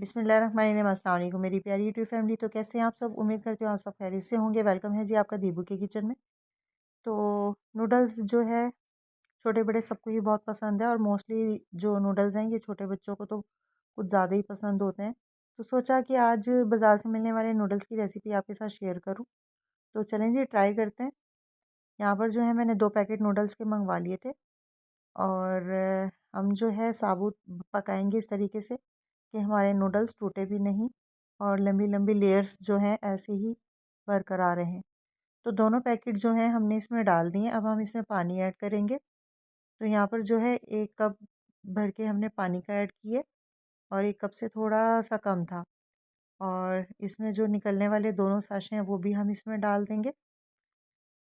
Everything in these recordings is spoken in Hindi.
बिस्मिल्लाहिर्रहमानिर्रहीम। अस्सलाम वालेकुम मेरी प्यारी यूट्यूब फैमिली। तो कैसे हैं आप सब? उम्मीद करती हूँ आप सब खैरियत से होंगे। वेलकम है जी आपका दीबू के किचन में। तो नूडल्स जो है छोटे बड़े सबको ही बहुत पसंद है और मोस्टली जो नूडल्स हैं ये छोटे बच्चों को तो कुछ ज़्यादा ही पसंद होते हैं। तो सोचा कि आज बाज़ार से मिलने वाले नूडल्स की रेसिपी आपके साथ शेयर करूँ। तो चलें जी ट्राई करते हैं। यहाँ पर जो है मैंने 2 पैकेट नूडल्स के मंगवा लिए थे और हम जो है साबुत पकाएंगे इस तरीके से कि हमारे नूडल्स टूटे भी नहीं और लंबी लंबी लेयर्स जो हैं ऐसे ही बरकरार रहें। तो दोनों पैकेट जो हैं हमने इसमें डाल दिए। अब हम इसमें पानी ऐड करेंगे। तो यहाँ पर जो है 1 कप भर के हमने पानी का ऐड किए और 1 कप से थोड़ा सा कम था। और इसमें जो निकलने वाले दोनों साशे हैं वो भी हम इसमें डाल देंगे।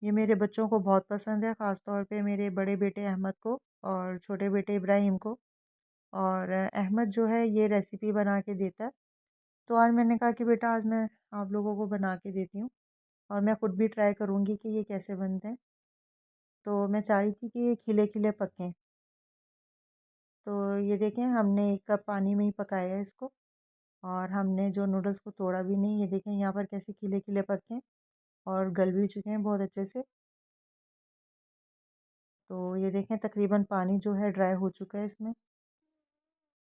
ये मेरे बच्चों को बहुत पसंद है, ख़ास तौर पे मेरे बड़े बेटे अहमद को और छोटे बेटे इब्राहिम को। और अहमद जो है ये रेसिपी बना के देता है। तो आज मैंने कहा कि बेटा आज मैं आप लोगों को बना के देती हूँ और मैं खुद भी ट्राई करूँगी कि ये कैसे बनते हैं। तो मैं चाह रही थी कि ये खिले-खिले पकें। तो ये देखें हमने 1 कप पानी में ही पकाया है इसको और हमने जो नूडल्स को तोड़ा भी नहीं। ये देखें यहाँ पर कैसे खिले-खिले पके हैं और गल भी चुके हैं बहुत अच्छे से। तो ये देखें तकरीबन पानी जो है ड्राई हो चुका है इसमें।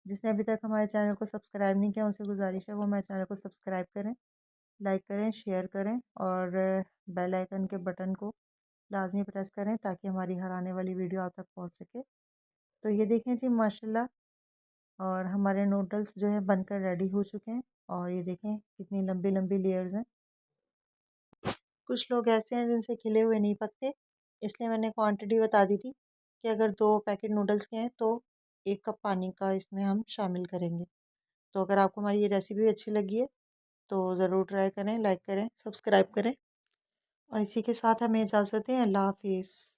जिसने अभी तक हमारे चैनल को सब्सक्राइब नहीं किया उनसे गुजारिश है वो हमारे चैनल को सब्सक्राइब करें, लाइक करें, शेयर करें और बेल आइकन के बटन को लाजमी प्रेस करें ताकि हमारी हर आने वाली वीडियो आप तक पहुंच सके। तो ये देखें जी माशाल्लाह और हमारे नूडल्स जो है बनकर रेडी हो चुके हैं और ये देखें कितनी लंबी लंबी लेयर्स हैं। कुछ लोग ऐसे हैं जिनसे खिले हुए नहीं पकते, इसलिए मैंने क्वांटिटी बता दी थी कि अगर 2 पैकेट नूडल्स के हैं तो 1 कप पानी का इसमें हम शामिल करेंगे। तो अगर आपको हमारी ये रेसिपी अच्छी लगी है तो ज़रूर ट्राई करें, लाइक करें, सब्सक्राइब करें और इसी के साथ हमें इजाज़त दें। अल्लाह हाफ़िज़।